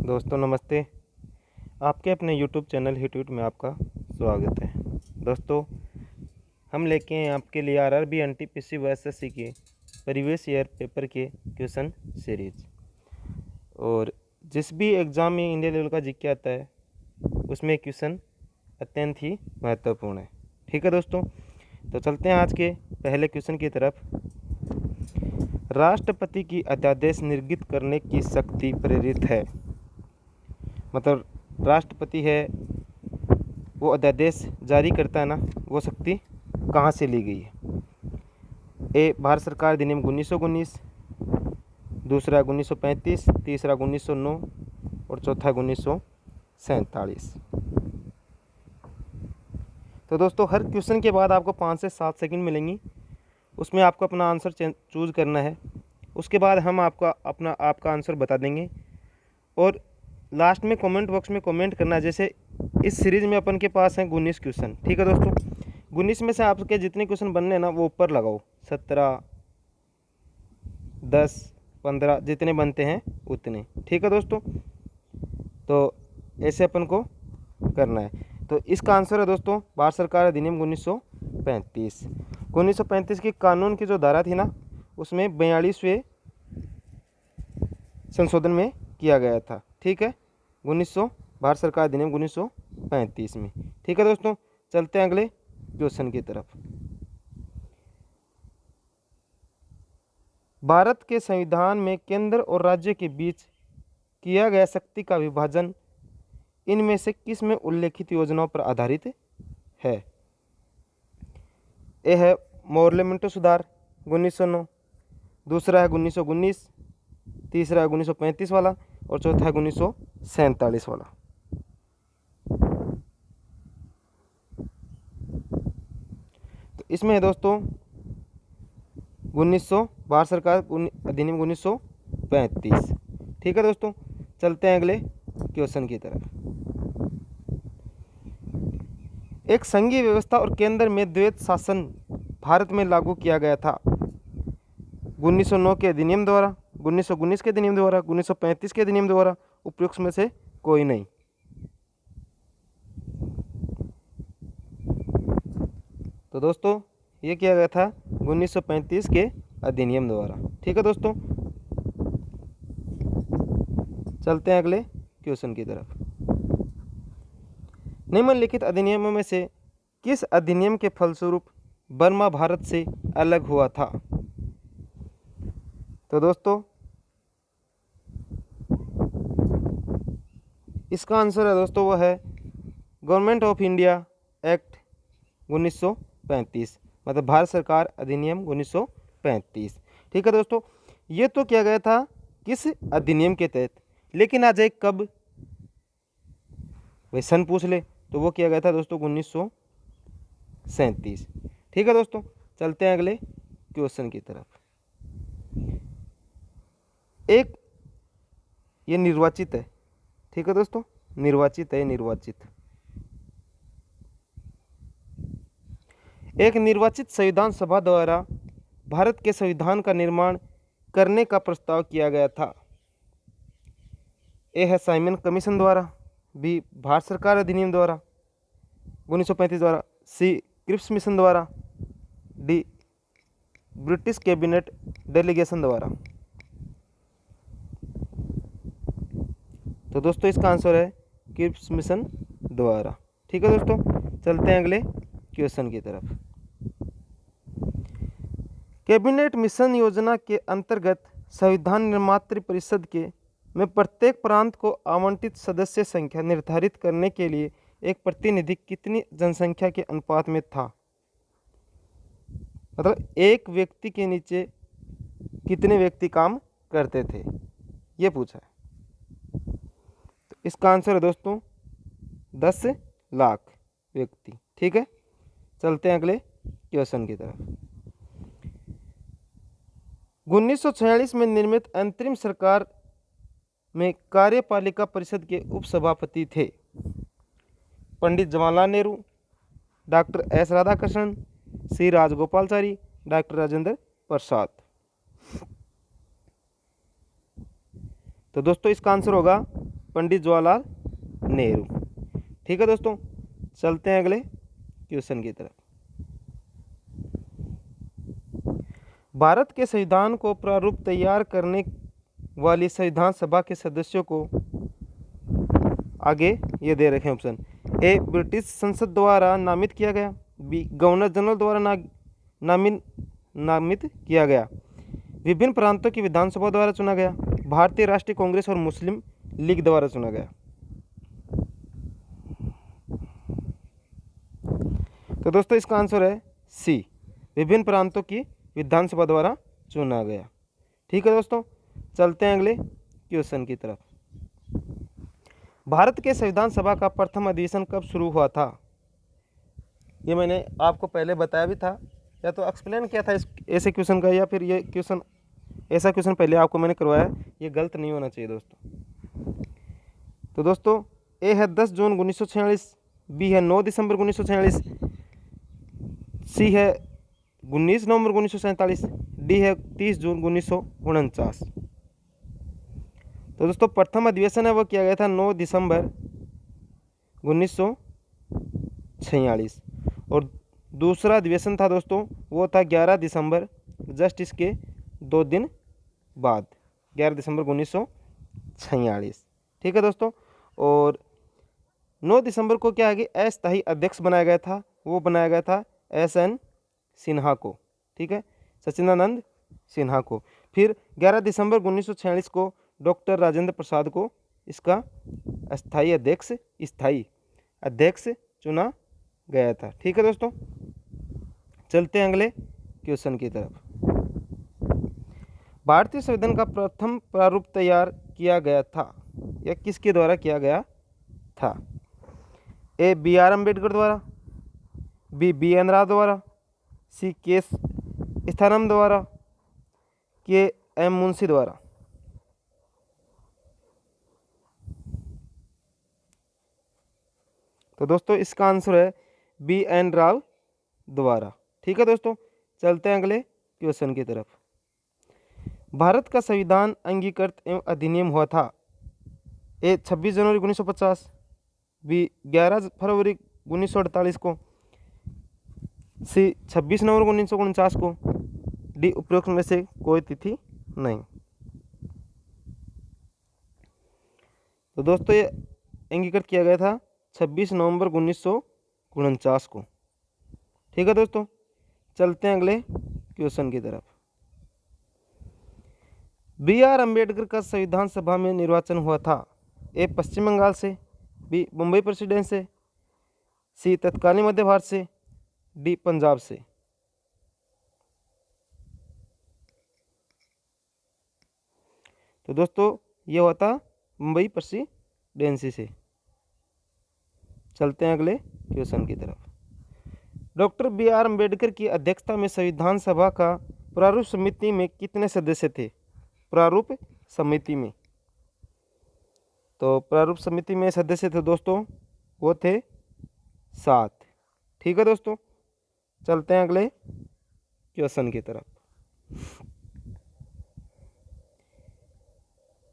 दोस्तों नमस्ते। आपके अपने YouTube चैनल हिट में आपका स्वागत है। दोस्तों हम लेके हैं आपके लिए आरआरबी एनटीपीसी व एसएससी के प्रीवियस ईयर पेपर के क्वेश्चन सीरीज। और जिस भी एग्ज़ाम में इंडिया लेवल का जीके आता है उसमें क्वेश्चन अत्यंत ही महत्वपूर्ण है। ठीक है दोस्तों, तो चलते हैं आज के पहले क्वेश्चन की तरफ। राष्ट्रपति की अध्यादेश निर्गत करने की शक्ति प्रेरित है, मतलब राष्ट्रपति है वो अध्यादेश जारी करता है ना, वो शक्ति कहाँ से ली गई है। ए भारत सरकार अधिनियम 1919, दूसरा 1935, तीसरा 1909 और चौथा 1947। तो दोस्तों हर क्वेश्चन के बाद आपको 5 से 7 सेकंड मिलेंगी, उसमें आपको अपना आंसर चूज़ करना है। उसके बाद हम आपका आंसर बता देंगे और लास्ट में कमेंट बॉक्स में कमेंट करना है। जैसे इस सीरीज़ में अपन के पास हैं 19 क्वेश्चन। ठीक है दोस्तों, 19 में से आपके जितने क्वेश्चन बनने हैं ना वो ऊपर लगाओ, 17, 10, 15 जितने बनते हैं उतने। ठीक है दोस्तों, तो ऐसे अपन को करना है। तो इसका आंसर है दोस्तों भारत सरकार अधिनियम 1935। 1935 की कानून की जो धारा थी ना उसमें 42वें संशोधन में किया गया था। ठीक है, 1900 भारत सरकार अधिनियम 1935 में। ठीक है दोस्तों, चलते हैं अगले क्वेश्चन की तरफ। भारत के संविधान में केंद्र और राज्य के बीच किया गया शक्ति का विभाजन इनमें से किस में उल्लेखित योजनाओं पर आधारित है। ए है मोरले मिंटो सुधार 1909, दूसरा है 1919, तीसरा है 1935 वाला और चौथा है 1947 वाला। तो इसमें है दोस्तों 1900 भारत सरकार अधिनियम 1935। ठीक है दोस्तों, चलते हैं अगले क्वेश्चन की तरफ। एक संघीय व्यवस्था और केंद्र में द्वैत शासन भारत में लागू किया गया था 1909 के अधिनियम द्वारा, 1919 के अधिनियम द्वारा, 1935 के अधिनियम द्वारा, उपयुक्त में से कोई नहीं। तो दोस्तों ये किया गया था 1935 के अधिनियम द्वारा। ठीक है दोस्तों, चलते हैं अगले क्वेश्चन की तरफ। निम्नलिखित अधिनियमों में से किस अधिनियम के फलस्वरूप बर्मा भारत से अलग हुआ था। तो दोस्तों इसका आंसर है दोस्तों वो है गवर्नमेंट ऑफ इंडिया एक्ट 1935, मतलब भारत सरकार अधिनियम 1935। ठीक है दोस्तों, ये तो किया गया था किस अधिनियम के तहत, लेकिन आ जाए कब, भाई सन पूछ ले तो वो किया गया था दोस्तों 1937। ठीक है दोस्तों, चलते हैं अगले क्वेश्चन की तरफ। एक ये निर्वाचित है, ठीक है दोस्तों, निर्वाचित है, निर्वाचित एक निर्वाचित संविधान सभा द्वारा भारत के संविधान का निर्माण करने का प्रस्ताव किया गया था। ए है साइमन कमीशन द्वारा, बी भारत सरकार अधिनियम द्वारा 1935 द्वारा, सी क्रिप्स मिशन द्वारा, डी ब्रिटिश कैबिनेट डेलीगेशन द्वारा। तो दोस्तों इसका आंसर है क्रिप्स मिशन द्वारा। ठीक है दोस्तों, चलते हैं अगले क्वेश्चन की तरफ। कैबिनेट मिशन योजना के अंतर्गत संविधान निर्मात्री परिषद के में प्रत्येक प्रांत को आवंटित सदस्य संख्या निर्धारित करने के लिए एक प्रतिनिधि कितनी जनसंख्या के अनुपात में था, मतलब एक व्यक्ति के नीचे कितने व्यक्ति काम करते थे, ये पूछा है। तो इसका आंसर है दोस्तों 10 लाख व्यक्ति। ठीक है, चलते हैं अगले क्वेश्चन की तरफ। 1946 में निर्मित अंतरिम सरकार में कार्यपालिका परिषद के उपसभापति थे पंडित जवाहरलाल नेहरू, डॉक्टर एस राधाकृष्णन, सी राजगोपालचारी, डॉक्टर राजेंद्र प्रसाद। तो दोस्तों इसका आंसर होगा पंडित जवाहरलाल नेहरू। ठीक है दोस्तों, चलते हैं अगले क्वेश्चन की तरफ। भारत के संविधान को प्रारूप तैयार करने वाली संविधान सभा के सदस्यों को आगे ये दे रखे हैं ऑप्शन। ए, ब्रिटिश संसद द्वारा नामित किया गया। बी, गवर्नर जनरल द्वारा नामित किया गया। विभिन्न प्रांतों की विधानसभा द्वारा चुना गया। भारतीय राष्ट्रीय कांग्रेस और मुस्लिम लीग द्वारा चुना गया। तो दोस्तों इसका आंसर है सी, विभिन्न प्रांतों की विधानसभा द्वारा चुना गया। ठीक है दोस्तों, चलते हैं अगले क्वेश्चन की तरफ। भारत के संविधान सभा का प्रथम अधिवेशन कब शुरू हुआ था? ये मैंने आपको पहले बताया भी था, या तो एक्सप्लेन किया था इस ऐसे क्वेश्चन का, या फिर ये क्वेश्चन ऐसा क्वेश्चन पहले आपको मैंने करवाया। ये गलत नहीं होना चाहिए दोस्तों। तो दोस्तों ए है 10 जून 1946, बी है 9 दिसंबर 1946, सी है 19 नवंबर 1947, डी है 30 जून 1949। तो दोस्तों प्रथम अधिवेशन है वो किया गया था 9 दिसंबर 1946 और दूसरा अधिवेशन था दोस्तों वो था 11 दिसंबर, जस्ट इसके 2 दिन बाद, 11 दिसंबर 1946। ठीक है दोस्तों, और 9 दिसंबर को क्या है कि अस्थायी अध्यक्ष बनाया गया था, वो बनाया गया था SN सिन्हा को। ठीक है, सच्चिदानंद सिन्हा को। फिर 11 दिसंबर 1946 को डॉक्टर राजेंद्र प्रसाद को इसका स्थायी अध्यक्ष चुना गया था। ठीक है दोस्तों, चलते हैं अगले क्वेश्चन की तरफ। भारतीय संविधान का प्रथम प्रारूप तैयार किया गया था, या किसके द्वारा किया गया था? ए, BR अम्बेडकर द्वारा, बी, BN राव द्वारा, सी, के स्थानम द्वारा, के M मुंशी द्वारा। तो दोस्तों इसका आंसर है BN राव द्वारा। ठीक है दोस्तों, चलते हैं अगले क्वेश्चन की तरफ। भारत का संविधान अंगीकृत एवं अधिनियम हुआ था। ए, 26 जनवरी 1950, बी, 11 फरवरी 1948 को, सी, 26 नवंबर 1949 को, डी, उपरोक्त में से कोई तिथि नहीं। तो दोस्तों ये अंगीकृत किया गया था 26 नवंबर 1949 को। ठीक है दोस्तों, चलते हैं अगले क्वेश्चन की तरफ। BR अम्बेडकर का संविधान सभा में निर्वाचन हुआ था। ए, पश्चिम बंगाल से, बी, मुंबई प्रेसिडेंट से, सी, तत्कालीन मध्य भारत से, डी, पंजाब से। तो दोस्तों ये हुआ था मुंबई प्रेसिडेंसी से। चलते हैं अगले क्वेश्चन की तरफ। डॉक्टर BR अम्बेडकर की अध्यक्षता में संविधान सभा का प्रारूप समिति में कितने सदस्य थे? प्रारूप समिति में, तो प्रारूप समिति में सदस्य थे दोस्तों वो थे 7। ठीक है दोस्तों, चलते हैं अगले क्वेश्चन की तरफ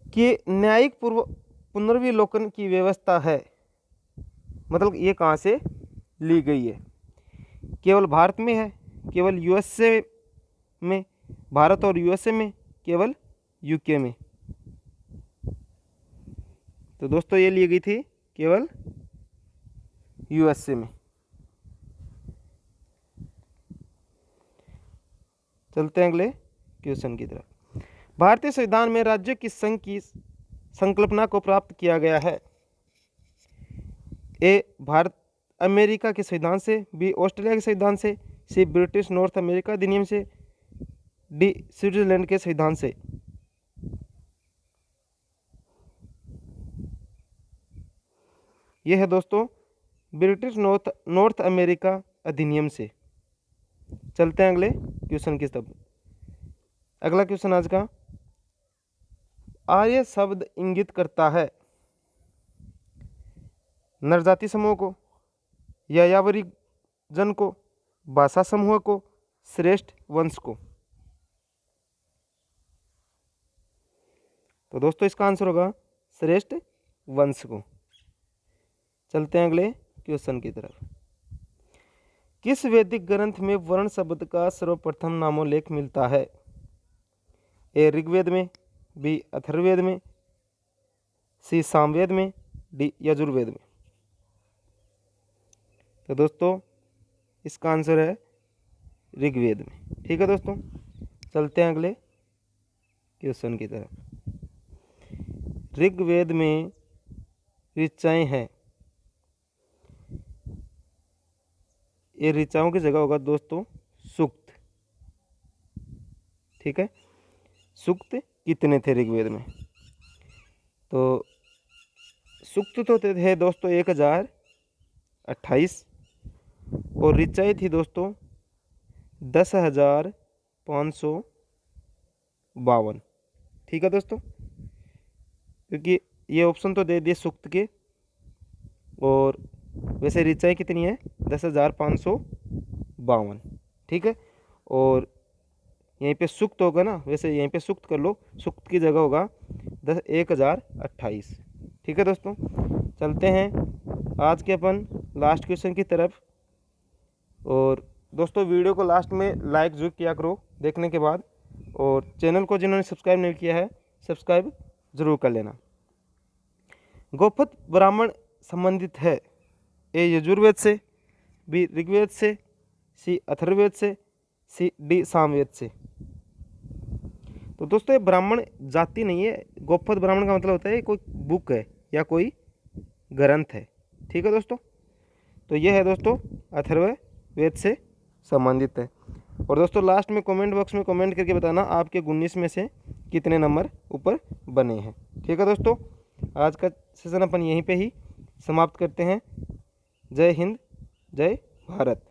कि न्यायिक पुनर्विलोकन की व्यवस्था है, मतलब ये कहाँ से ली गई है? केवल भारत में है, केवल USA में, भारत और USA में, केवल UK में? तो दोस्तों ये ली गई थी केवल USA में। चलते हैं अगले क्वेश्चन की तरफ। भारतीय संविधान में राज्यों की संघ की संकल्पना को प्राप्त किया गया है। ए, भारत अमेरिका के संविधान से, बी, ऑस्ट्रेलिया के संविधान से, सी, ब्रिटिश नॉर्थ अमेरिका अधिनियम से, डी, स्विट्जरलैंड के संविधान से। यह है दोस्तों ब्रिटिश नॉर्थ अमेरिका अधिनियम से। चलते हैं अगले क्वेश्चन की तरफ। अगला क्वेश्चन आज का, आर्य शब्द इंगित करता है नरजाति समूह को, यायावरी जन को, भाषा समूह को, श्रेष्ठ वंश को? तो दोस्तों इसका आंसर होगा श्रेष्ठ वंश को। चलते हैं अगले क्वेश्चन की तरफ। किस वैदिक ग्रंथ में वर्ण शब्द का सर्वप्रथम नामोल्लेख मिलता है? ए ऋग्वेद में, बी अथर्ववेद में, सी सामवेद में, डी यजुर्वेद में। तो दोस्तों इसका आंसर है ऋग्वेद में। ठीक है दोस्तों, चलते हैं अगले क्वेश्चन की तरफ। ऋग्वेद में ऋचाएँ हैं, ये ऋचाओं की जगह होगा दोस्तों सूक्त। ठीक है, सूक्त कितने थे ऋग्वेद में? तो सूक्त तो थे दोस्तों 1028 और ऋचाएँ थी दोस्तों 10,552। ठीक है दोस्तों, क्योंकि ये ऑप्शन तो दे दिए सूक्त के, और वैसे ऋचाएँ कितनी है 10,552। ठीक है, और यहीं पे सूक्त होगा ना, वैसे यहीं पे सूक्त कर लो, सूक्त की जगह होगा 1028। ठीक है दोस्तों, चलते हैं आज के अपन लास्ट क्वेश्चन की तरफ। और दोस्तों वीडियो को लास्ट में लाइक जरूर किया करो देखने के बाद, और चैनल को जिन्होंने सब्सक्राइब नहीं किया है सब्सक्राइब जरूर कर लेना। गोपथ ब्राह्मण संबंधित है? ए यजुर्वेद से, बी ऋग्वेद से, सी अथर्ववेद से, सी डी सामवेद से। तो दोस्तों ये ब्राह्मण जाति नहीं है, गोपथ ब्राह्मण का मतलब होता है कोई बुक है या कोई ग्रंथ है। ठीक है दोस्तों, तो ये है दोस्तों अथर्ववेद से संबंधित है। और दोस्तों लास्ट में कमेंट बॉक्स में कमेंट करके बताना आपके 19 में से कितने नंबर ऊपर बने हैं। ठीक है दोस्तों, आज का सेशन अपन यहीं पे ही समाप्त करते हैं। जय हिंद, जय भारत।